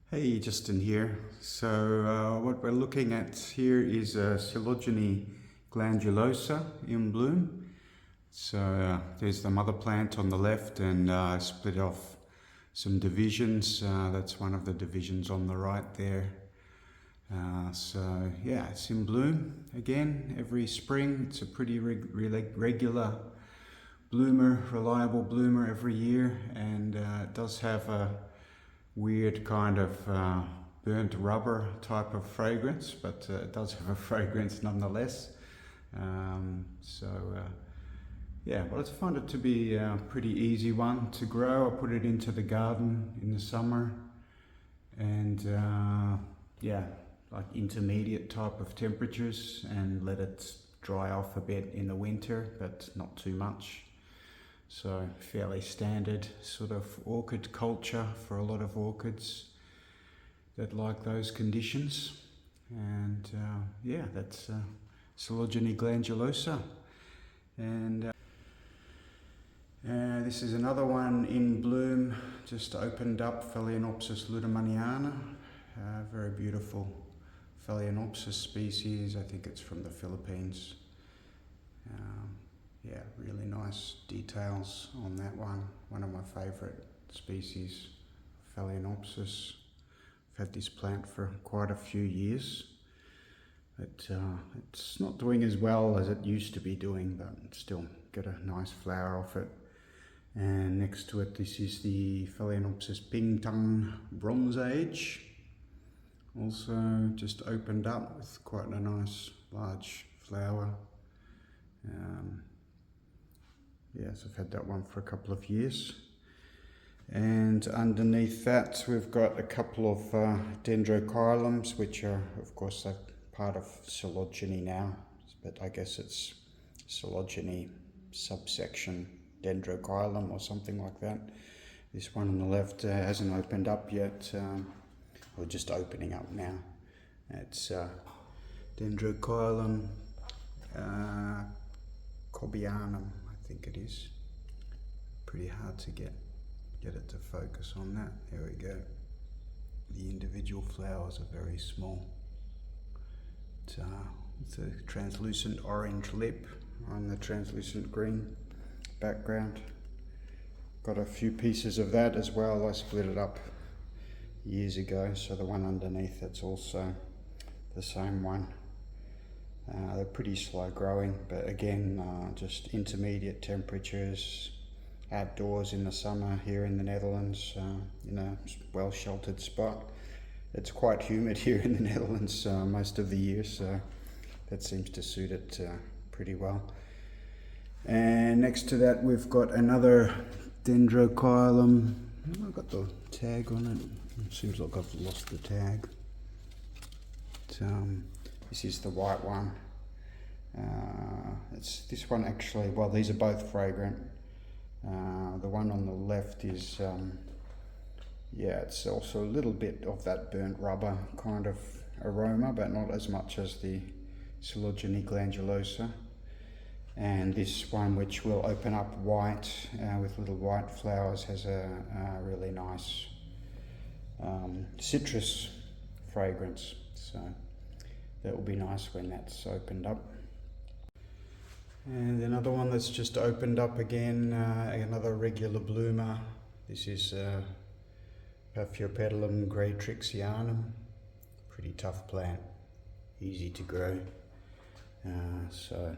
Hey, Justin here. So what we're looking at here is Coelogyne glandulosa in bloom. So there's the mother plant on the left, and I split off some divisions. That's one of the divisions on the right there. So yeah, it's in bloom again every spring. It's a pretty regular bloomer, reliable bloomer every year, and it does have a weird kind of burnt rubber type of fragrance, but it does have a fragrance nonetheless. Yeah, well, I found it to be a pretty easy one to grow. I put it into the garden in the summer, and yeah, like intermediate type of temperatures, and let it dry off a bit in the winter, but not too much. So fairly standard sort of orchid culture for a lot of orchids that like those conditions. And yeah, that's Coelogyne glandulosa. And this is another one in bloom, just opened up, Phalaenopsis lutemanniana. Very beautiful Phalaenopsis species. I think it's from the Philippines. Yeah, really nice details on that one. One of my favourite species, Phalaenopsis. I've had this plant for quite a few years, but it's not doing as well as it used to be doing, but still get a nice flower off it. And next to it, this is the Phalaenopsis pingtung bronze age. Also just opened up with quite a nice large flower. Yes, I've had that one for a couple of years. And underneath that, we've got a couple of dendrocoeloms, which are, of course, a part of Coelogyne now, but I guess it's Coelogyne subsection dendrocoelom or something like that. This one on the left hasn't opened up yet, or just opening up now. It's dendrocoelom cobianum, I think it is. Pretty hard to get it to focus on that. There we go. The individual flowers are very small. It's a translucent orange lip on the translucent green background. Got a few pieces of that as well. I split it up years ago, so the one underneath, that's also the same one. They're pretty slow growing, but again, just intermediate temperatures, outdoors in the summer here in the Netherlands, in a well sheltered spot. It's quite humid here in the Netherlands most of the year, so that seems to suit it pretty well. And next to that, we've got another dendrocoelom. I've got the tag on it. It seems like I've lost the tag. This is the white one. It's this one actually, well, these are both fragrant. The one on the left is, yeah, it's also a little bit of that burnt rubber kind of aroma, but not as much as the Coelogyne glandulosa. And this one, which will open up white with little white flowers, has a really nice citrus fragrance. So that will be nice when that's opened up. And another one that's just opened up again, another regular bloomer. This is Paphiopedilum greytrixianum. Pretty tough plant, easy to grow. So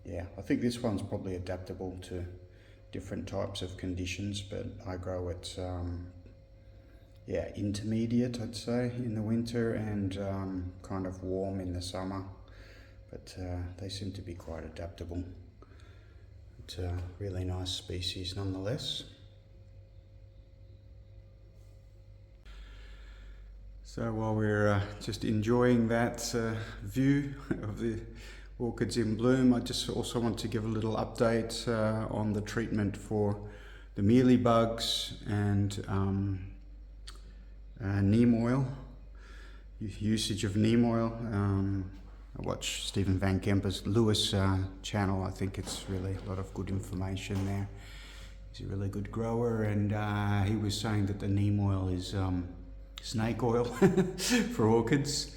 yeah, I think this one's probably adaptable to different types of conditions, but I grow it yeah, intermediate, I'd say, in the winter, and kind of warm in the summer. But they seem to be quite adaptable. It's a really nice species nonetheless. So while we're just enjoying that view of the orchids in bloom, I just also want to give a little update on the treatment for the mealybugs and neem oil, usage of neem oil. I watch Stephen Van Kemper's Lewis channel. I think it's really a lot of good information there. He's a really good grower, and he was saying that the neem oil is snake oil for orchids.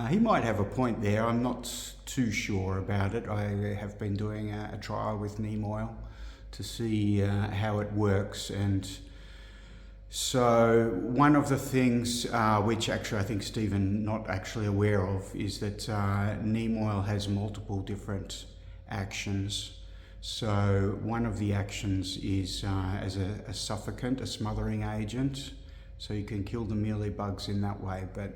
He might have a point there. I'm not too sure about it. I have been doing a trial with neem oil to see how it works, and so one of the things which actually I think Stephen not actually aware of is that neem oil has multiple different actions. So one of the actions is as a suffocant, a smothering agent, so you can kill the mealybugs in that way. But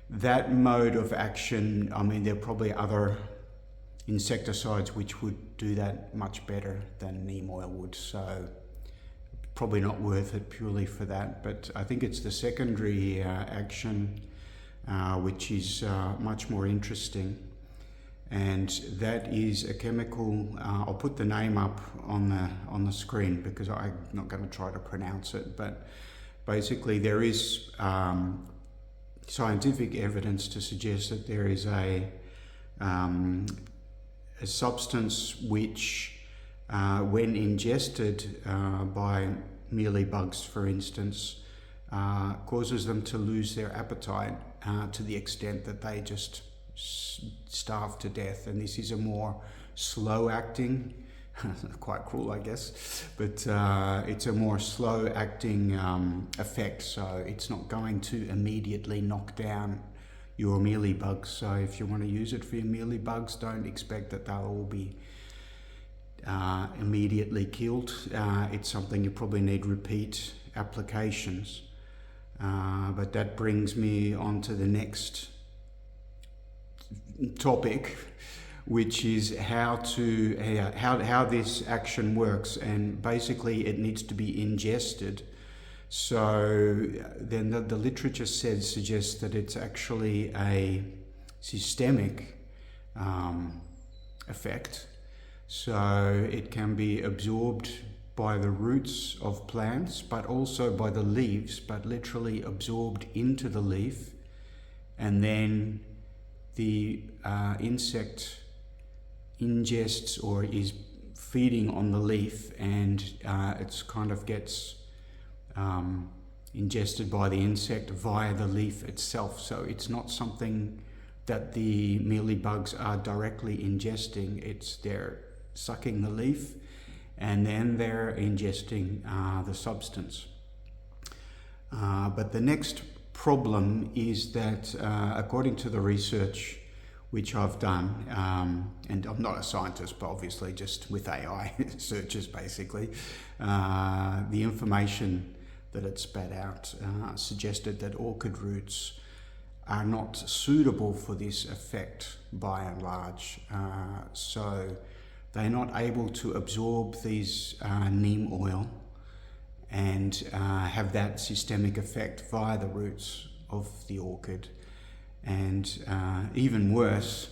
that mode of action, I mean, there are probably other insecticides which would do that much better than neem oil would, so probably not worth it purely for that. But I think it's the secondary action which is much more interesting, and that is a chemical. I'll put the name up on the screen because I'm not going to try to pronounce it, but basically there is scientific evidence to suggest that there is a substance which when ingested by mealybugs, for instance, causes them to lose their appetite to the extent that they just starve to death. And this is a more slow acting, quite cruel I guess, but it's a more slow acting effect, so it's not going to immediately knock down your mealybugs. So if you want to use it for your mealybugs, don't expect that they'll all be immediately killed. It's something you probably need repeat applications. But that brings me on to the next topic, which is how this action works, and basically it needs to be ingested. So then the literature suggests that it's actually a systemic effect. So it can be absorbed by the roots of plants, but also by the leaves, but literally absorbed into the leaf, and then the insect ingests or is feeding on the leaf, and it's kind of gets ingested by the insect via the leaf itself. So it's not something that the mealybugs are directly ingesting. They're sucking the leaf and then they're ingesting the substance. But the next problem is that according to the research which I've done, and I'm not a scientist, but obviously just with AI searches basically, the information that it spat out suggested that orchid roots are not suitable for this effect by and large. So they're not able to absorb these neem oil and have that systemic effect via the roots of the orchid. And even worse,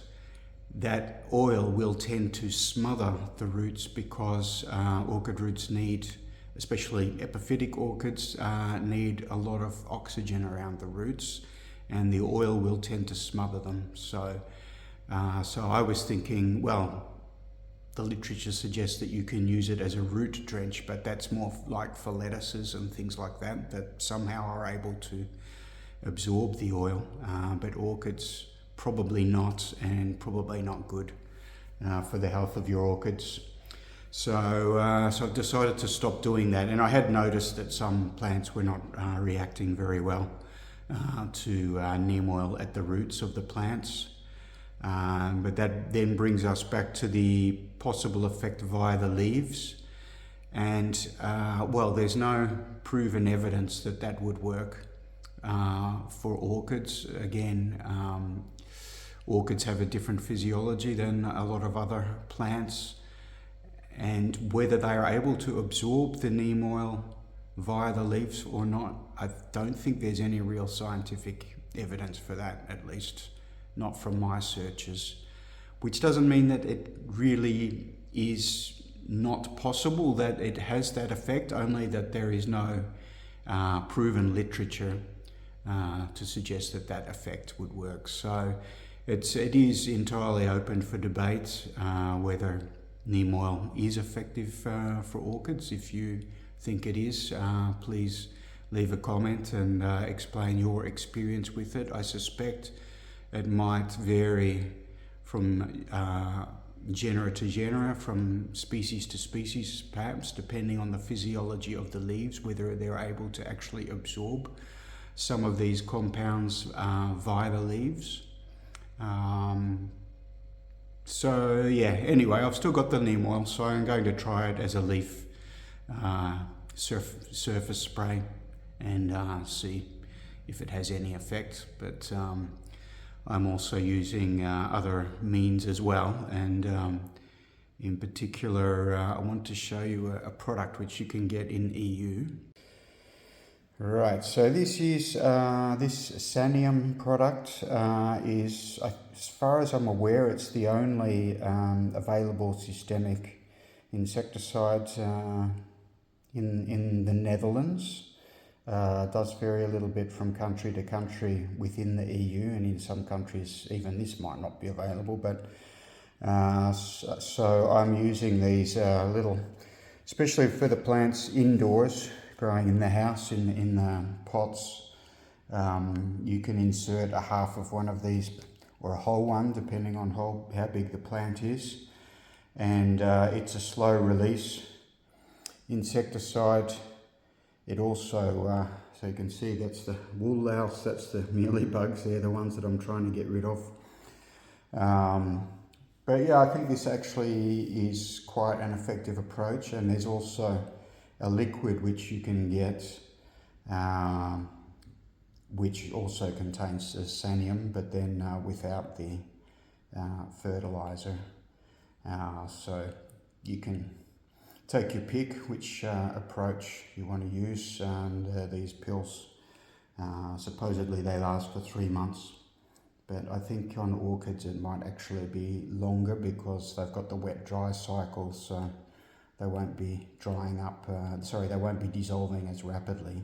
that oil will tend to smother the roots because orchid roots need, especially epiphytic orchids, need a lot of oxygen around the roots, and the oil will tend to smother them. So I was thinking, well, the literature suggests that you can use it as a root drench, but that's more like for lettuces and things like that, that somehow are able to absorb the oil, but orchids probably not, and probably not good for the health of your orchids. So I've decided to stop doing that, and I had noticed that some plants were not reacting very well to neem oil at the roots of the plants. But that then brings us back to the possible effect via the leaves. And well, there's no proven evidence that that would work for orchids. Again, orchids have a different physiology than a lot of other plants. And whether they are able to absorb the neem oil via the leaves or not, I don't think there's any real scientific evidence for that, at least not from my searches, which doesn't mean that it really is not possible that it has that effect, only that there is no proven literature to suggest that that effect would work. So it is entirely open for debate whether neem oil is effective for orchids. If you think it is, please leave a comment and explain your experience with it. I suspect it might vary from genera to genera, from species to species, perhaps, depending on the physiology of the leaves, whether they're able to actually absorb some of these compounds via the leaves. So yeah, anyway, I've still got the neem oil, so I'm going to try it as a leaf surface spray and see if it has any effect. But I'm also using other means as well, and in particular I want to show you a product which you can get in EU. Right, so this is this Sanium product is, as far as I'm aware, it's the only available systemic insecticide in the Netherlands. Does vary a little bit from country to country within the EU, and in some countries even this might not be available, but so I'm using these little, especially for the plants indoors, growing in the house in pots. You can insert a half of one of these or a whole one, depending on how big the plant is, and it's a slow release insecticide. It also, so you can see that's the wool louse, that's the mealybugs, they're the ones that I'm trying to get rid of. But yeah, I think this actually is quite an effective approach, and there's also a liquid which you can get, which also contains Sanium, but then without the fertilizer. So you can take your pick which approach you want to use, and these pills, supposedly they last for 3 months, but I think on orchids it might actually be longer because they've got the wet-dry cycle, so they won't be drying up, they won't be dissolving as rapidly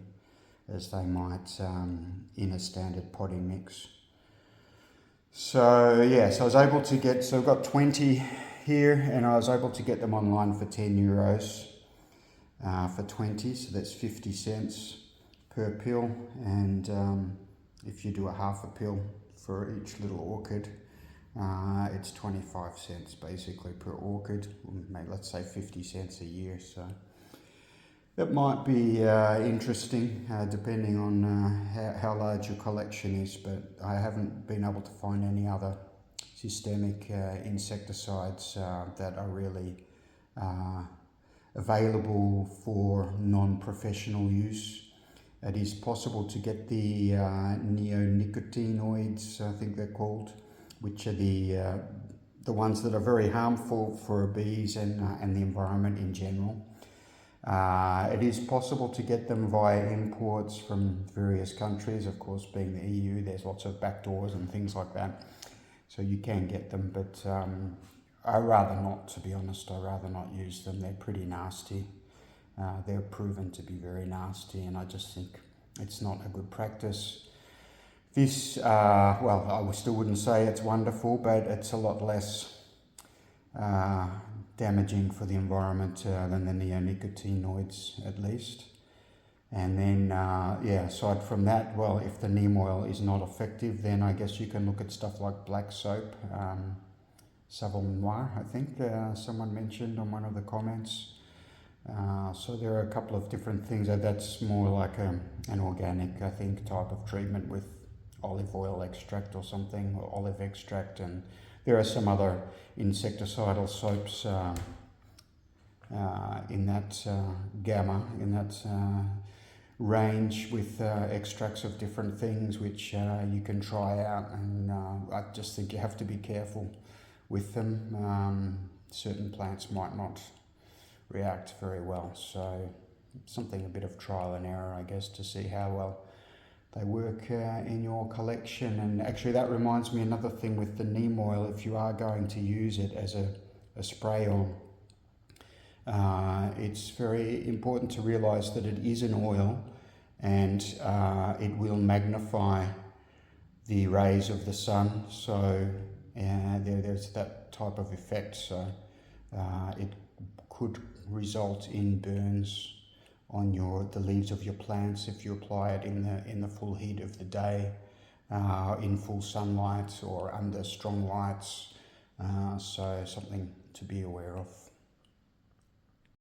as they might in a standard potting mix. So yeah, so I was able to get, so I've got 20 here, and I was able to get them online for €10 for 20, so that's 50 cents per pill, and if you do a half a pill for each little orchid, it's 25 cents basically per orchid, let's say 50 cents a year. So that might be interesting depending on how large your collection is, but I haven't been able to find any other systemic insecticides that are really available for non-professional use. It is possible to get the neonicotinoids, I think they're called, which are the ones that are very harmful for bees and the environment in general. It is possible to get them via imports from various countries. Of course, being the EU, there's lots of backdoors and things like that, so you can get them, but I'd rather not, to be honest. I'd rather not use them. They're pretty nasty. They're proven to be very nasty, and I just think it's not a good practice. This, well, I still wouldn't say it's wonderful, but it's a lot less damaging for the environment than the neonicotinoids, at least. And then, yeah, aside from that, well, if the neem oil is not effective, then I guess you can look at stuff like black soap, savon noir, I think someone mentioned on one of the comments. So there are a couple of different things. That's more like an organic, I think, type of treatment with olive oil extract or something, or olive extract, and there are some other insecticidal soaps in that gamma, in that range, with extracts of different things which you can try out, and I just think you have to be careful with them. Certain plants might not react very well, so something, a bit of trial and error, I guess, to see how well they work in your collection. And actually that reminds me, another thing with the neem oil, if you are going to use it as a spray on, it's very important to realize that it is an oil, and it will magnify the rays of the sun, so there's that type of effect. So it could result in burns on the leaves of your plants if you apply it in the full heat of the day, in full sunlight or under strong lights. So something to be aware of.